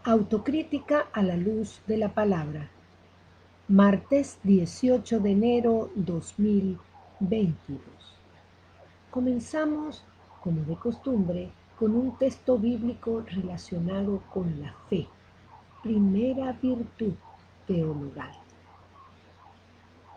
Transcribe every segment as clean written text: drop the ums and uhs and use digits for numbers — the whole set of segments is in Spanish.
Autocrítica a la luz de la palabra. Martes 18 de enero 2022. Comenzamos, como de costumbre, con un texto bíblico relacionado con la fe, primera virtud teologal.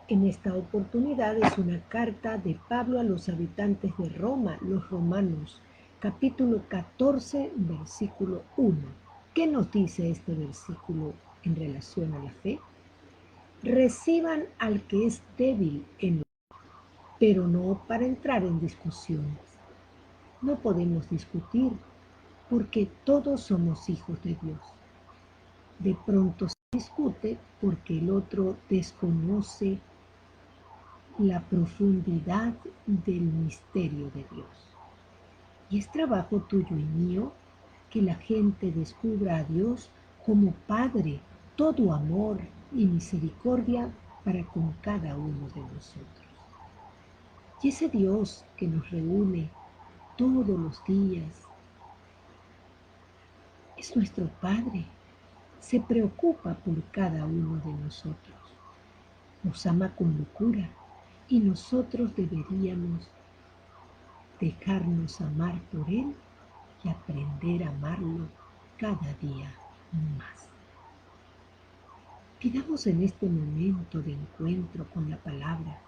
En esta oportunidad es una carta de Pablo a los habitantes de Roma, los romanos, capítulo 14, versículo 1. ¿Qué nos dice este versículo en relación a la fe? Reciban al que es débil en la fe, pero no para entrar en discusiones. No podemos discutir porque todos somos hijos de Dios. De pronto se discute porque el otro desconoce la profundidad del misterio de Dios. Y es trabajo tuyo y mío que la gente descubra a Dios como Padre, todo amor y misericordia para con cada uno de nosotros. Y ese Dios que nos reúne todos los días es nuestro Padre, se preocupa por cada uno de nosotros, nos ama con locura y nosotros deberíamos dejarnos amar por Él y aprender a amarlo cada día más. Pidamos en este momento de encuentro con la palabra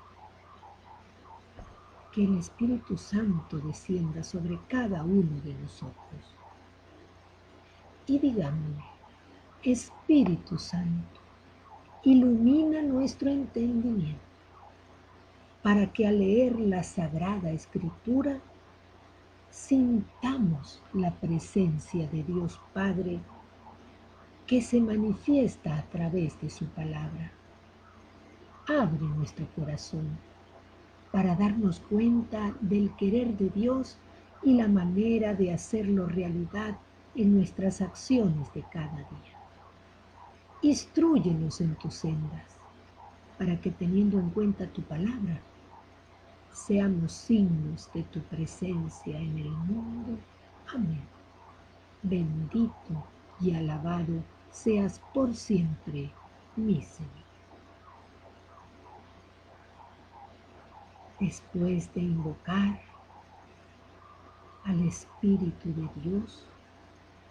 que el Espíritu Santo descienda sobre cada uno de nosotros. Y digámosle: Espíritu Santo, ilumina nuestro entendimiento para que al leer la Sagrada Escritura sintamos la presencia de Dios Padre que se manifiesta a través de su palabra. Abre nuestro corazón para darnos cuenta del querer de Dios y la manera de hacerlo realidad en nuestras acciones de cada día. Instrúyenos en tus sendas, para que teniendo en cuenta tu palabra, seamos signos de tu presencia en el mundo. Amén. Bendito y alabado seas por siempre, mi Señor. Después de invocar al Espíritu de Dios,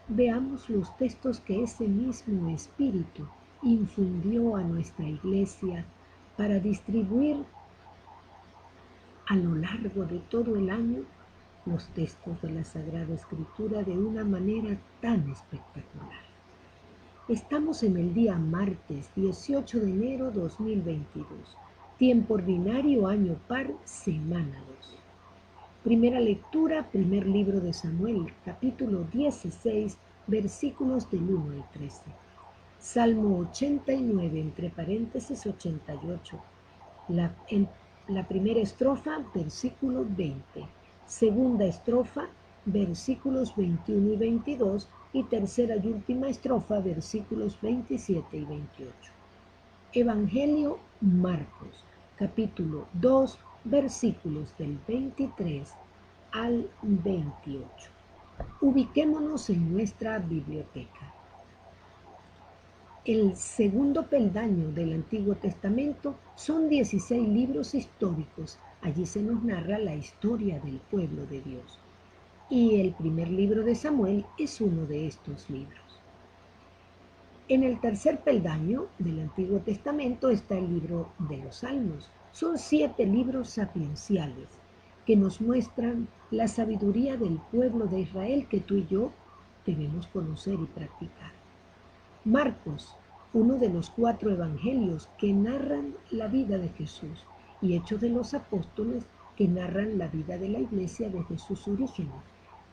veamos los textos que ese mismo Espíritu infundió a nuestra iglesia para distribuir a lo largo de todo el año los textos de la Sagrada Escritura de una manera tan espectacular. Estamos en el día martes 18 de enero 2022, tiempo ordinario, año par, semana 2. Primera lectura, primer libro de Samuel, capítulo 16, versículos del 1 al 13. Salmo 89, entre paréntesis 88. La primera estrofa, versículo 20. Segunda estrofa, versículos 21 y 22. Y tercera y última estrofa, versículos 27 y 28. Evangelio Marcos, capítulo 2, versículos del 23 al 28. Ubiquémonos en nuestra biblioteca. El segundo peldaño del Antiguo Testamento son 16 libros históricos. Allí se nos narra la historia del pueblo de Dios. Y el primer libro de Samuel es uno de estos libros. En el tercer peldaño del Antiguo Testamento está el libro de los Salmos. Son 7 libros sapienciales que nos muestran la sabiduría del pueblo de Israel que tú y yo debemos conocer y practicar. Marcos, uno de los 4 evangelios que narran la vida de Jesús, y Hechos de los Apóstoles, que narran la vida de la iglesia desde sus orígenes.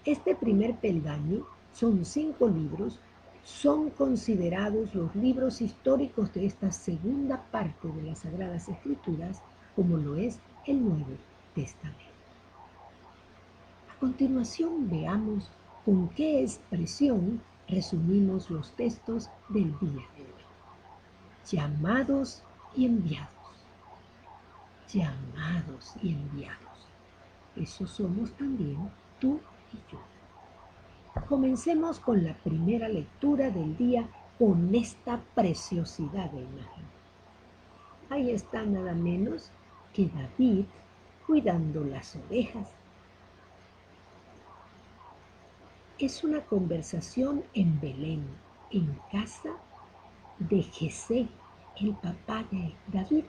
Este primer peldaño, son 5 libros, son considerados los libros históricos de esta segunda parte de las Sagradas Escrituras, como lo es el Nuevo Testamento. A continuación veamos con qué expresión resumimos los textos del día de hoy. Llamados y enviados. Llamados y enviados. Eso somos también tú y yo. Comencemos con la primera lectura del día con esta preciosidad de imagen. Ahí está nada menos que David cuidando las ovejas. Es una conversación en Belén, en casa de Jesé, el papá de David.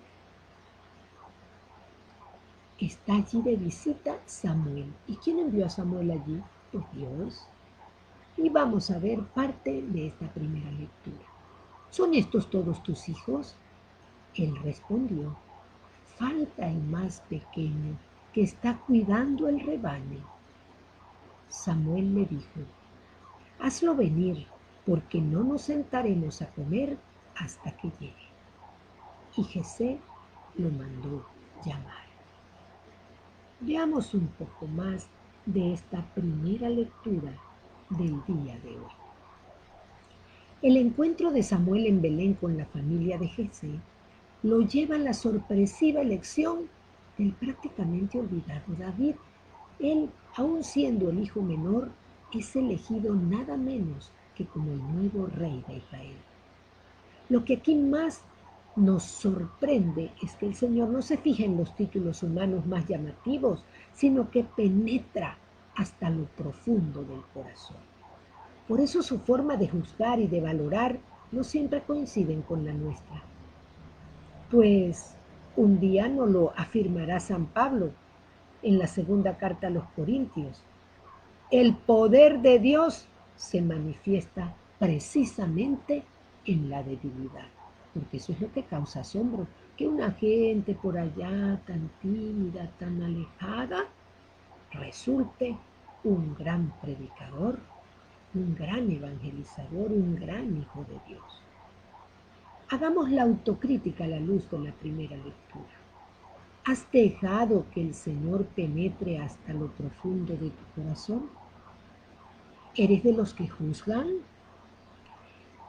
Está allí de visita Samuel. ¿Y quién envió a Samuel allí? Pues Dios. Y vamos a ver parte de esta primera lectura. ¿Son estos todos tus hijos? Él respondió, falta el más pequeño que está cuidando el rebaño. Samuel le dijo, hazlo venir, porque no nos sentaremos a comer hasta que llegue. Y Jesé lo mandó llamar. Veamos un poco más de esta primera lectura del día de hoy. El encuentro de Samuel en Belén con la familia de Jesé lo lleva a la sorpresiva elección del prácticamente olvidado David. Él, aun siendo el hijo menor, es elegido nada menos que como el nuevo rey de Israel. Lo que aquí más nos sorprende es que el Señor no se fija en los títulos humanos más llamativos, sino que penetra hasta lo profundo del corazón. Por eso su forma de juzgar y de valorar no siempre coinciden con la nuestra. Pues un día nos lo afirmará San Pablo en la segunda carta a los Corintios. El poder de Dios se manifiesta precisamente en la debilidad, porque eso es lo que causa asombro, que una gente por allá tan tímida, tan alejada, resulte un gran predicador, un gran evangelizador, un gran hijo de Dios. Hagamos la autocrítica a la luz de la primera lectura. ¿Has dejado que el Señor penetre hasta lo profundo de tu corazón? ¿Eres de los que juzgan?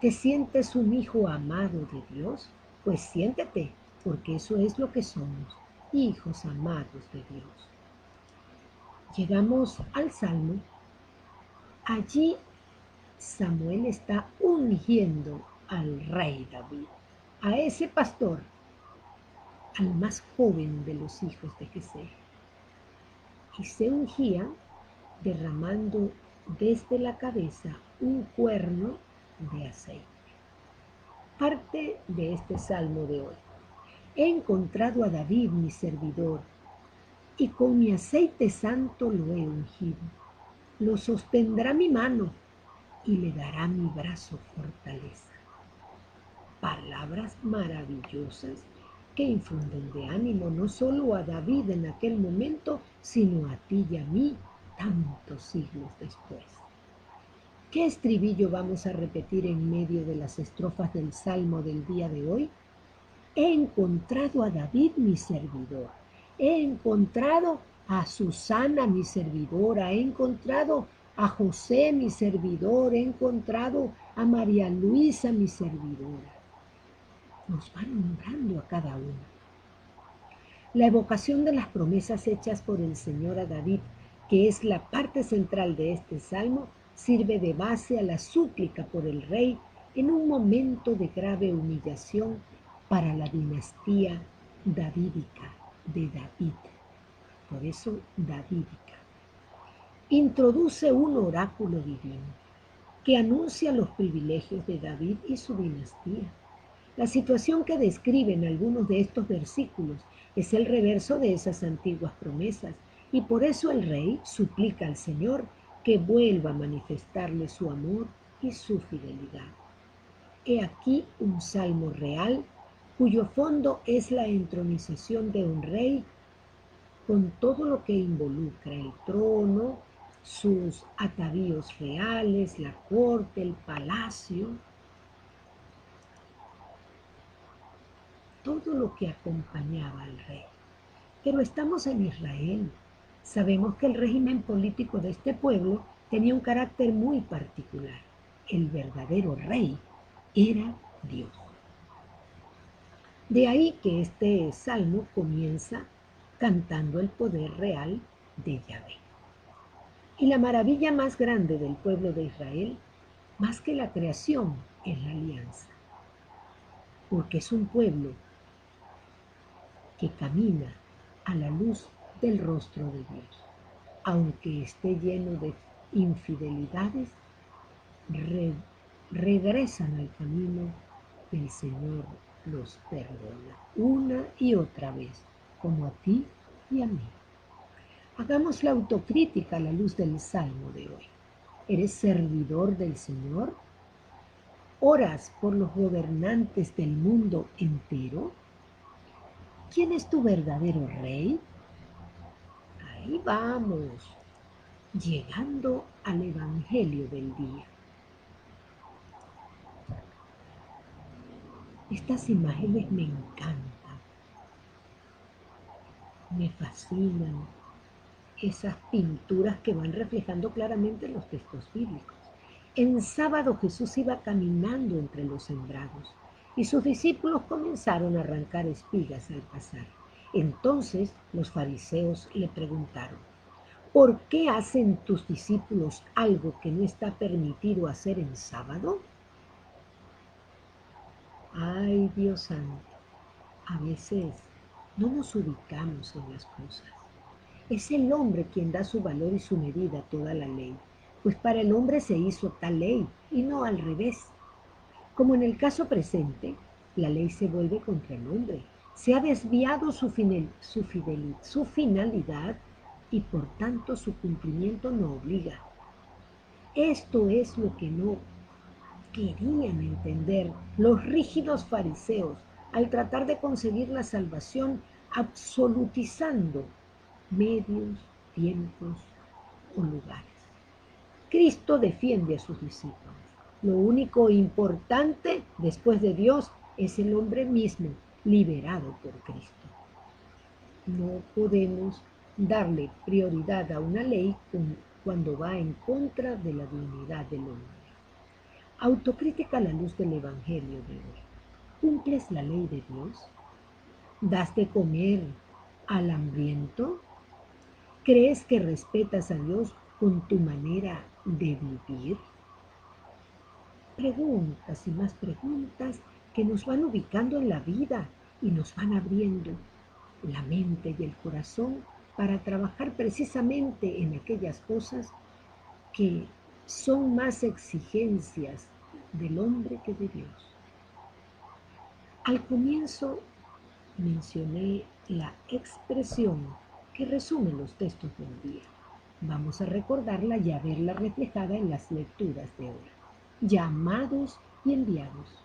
¿Te sientes un hijo amado de Dios? Pues siéntete, porque eso es lo que somos, hijos amados de Dios. Llegamos al Salmo. Allí Samuel está ungiendo al rey David, a ese pastor, al más joven de los hijos de Jesé. Y se ungía derramando desde la cabeza un cuerno de aceite. Parte de este salmo de hoy. He encontrado a David, mi servidor, y con mi aceite santo lo he ungido. Lo sostendrá mi mano y le dará mi brazo fortaleza. Palabras maravillosas que infunden de ánimo no solo a David en aquel momento, sino a ti y a mí tantos siglos después. ¿Qué estribillo vamos a repetir en medio de las estrofas del Salmo del día de hoy? He encontrado a David mi servidor, he encontrado a Susana mi servidora, he encontrado a José mi servidor, he encontrado a María Luisa mi servidora. Nos van nombrando a cada uno. La evocación de las promesas hechas por el Señor a David, que es la parte central de este salmo, sirve de base a la súplica por el rey en un momento de grave humillación para la dinastía davídica de David. Por eso davídica. Introduce un oráculo divino que anuncia los privilegios de David y su dinastía. La situación que describen algunos de estos versículos es el reverso de esas antiguas promesas, y por eso el rey suplica al Señor que vuelva a manifestarle su amor y su fidelidad. He aquí un salmo real cuyo fondo es la entronización de un rey con todo lo que involucra el trono, sus atavíos reales, la corte, el palacio, todo lo que acompañaba al rey. Pero estamos en Israel. Sabemos que el régimen político de este pueblo tenía un carácter muy particular. El verdadero rey era Dios. De ahí que este salmo comienza cantando el poder real de Yahvé. Y la maravilla más grande del pueblo de Israel, más que la creación, es la alianza, porque es un pueblo que camina a la luz del rostro de Dios. Aunque esté lleno de infidelidades, re- regresan al camino que el Señor los perdona una y otra vez, como a ti y a mí. Hagamos la autocrítica a la luz del Salmo de hoy. ¿Eres servidor del Señor? ¿Oras por los gobernantes del mundo entero? ¿Quién es tu verdadero rey? Ahí vamos, llegando al Evangelio del día. Estas imágenes me encantan, me fascinan, esas pinturas que van reflejando claramente los textos bíblicos. En sábado Jesús iba caminando entre los sembrados y sus discípulos comenzaron a arrancar espigas al pasar. Entonces los fariseos le preguntaron, ¿por qué hacen tus discípulos algo que no está permitido hacer en sábado? Ay, Dios santo, a veces no nos ubicamos en las cosas. Es el hombre quien da su valor y su medida a toda la ley, pues para el hombre se hizo tal ley y no al revés. Como en el caso presente, la ley se vuelve contra el hombre. Se ha desviado su finalidad y por tanto su cumplimiento no obliga. Esto es lo que no querían entender los rígidos fariseos al tratar de conseguir la salvación absolutizando medios, tiempos o lugares. Cristo defiende a sus discípulos. Lo único importante después de Dios es el hombre mismo, liberado por Cristo. No podemos darle prioridad a una ley cuando va en contra de la dignidad del hombre. Autocrítica a la luz del Evangelio de hoy. ¿Cumples la ley de Dios? ¿Das de comer al hambriento? ¿Crees que respetas a Dios con tu manera de vivir? Preguntas y más preguntas que nos van ubicando en la vida y nos van abriendo la mente y el corazón para trabajar precisamente en aquellas cosas que son más exigencias del hombre que de Dios. Al comienzo mencioné la expresión que resume los textos del día. Vamos a recordarla y a verla reflejada en las lecturas de hoy. Llamados y enviados.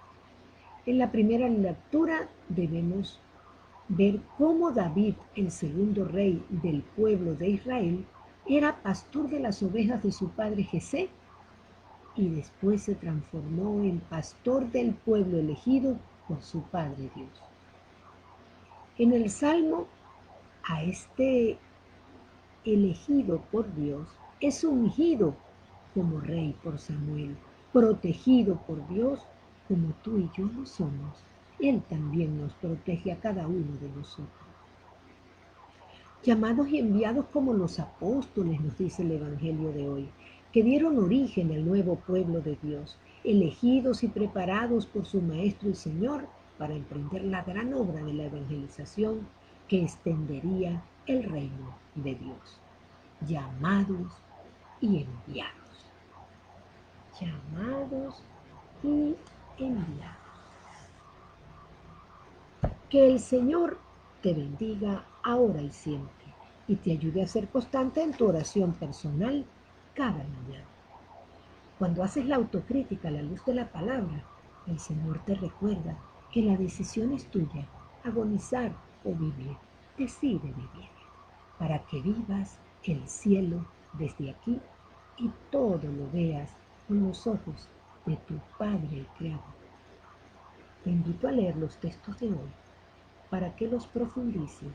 En la primera lectura debemos ver cómo David, el segundo rey del pueblo de Israel, era pastor de las ovejas de su padre Jesé y después se transformó en pastor del pueblo elegido por su padre Dios. En el Salmo, a este elegido por Dios es ungido como rey por Samuel, protegido por Dios como tú y yo lo somos. Él también nos protege a cada uno de nosotros. Llamados y enviados como los apóstoles, nos dice el Evangelio de hoy, que dieron origen al nuevo pueblo de Dios, elegidos y preparados por su Maestro y Señor para emprender la gran obra de la evangelización que extendería el reino de Dios. Llamados y enviados. Llamados y enviados. Que el Señor te bendiga ahora y siempre y te ayude a ser constante en tu oración personal cada mañana. Cuando haces la autocrítica a la luz de la palabra, el Señor te recuerda que la decisión es tuya, agonizar o vivir. Decide vivir para que vivas el cielo desde aquí y todo lo veas con los ojos de tu Padre el Creador. Te invito a leer los textos de hoy para que los profundices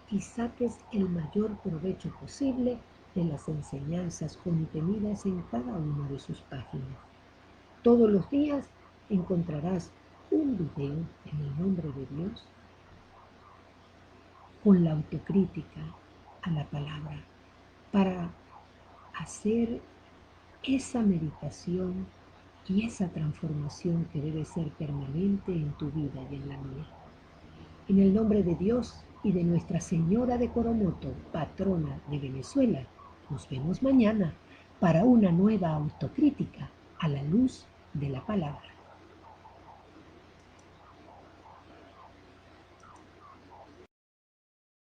y saques el mayor provecho posible de las enseñanzas contenidas en cada una de sus páginas. Todos los días encontrarás un video en el nombre de Dios con la autocrítica a la palabra para hacer esa meditación y esa transformación que debe ser permanente en tu vida y en la mía. En el nombre de Dios y de Nuestra Señora de Coromoto, patrona de Venezuela, nos vemos mañana para una nueva autocrítica a la luz de la palabra.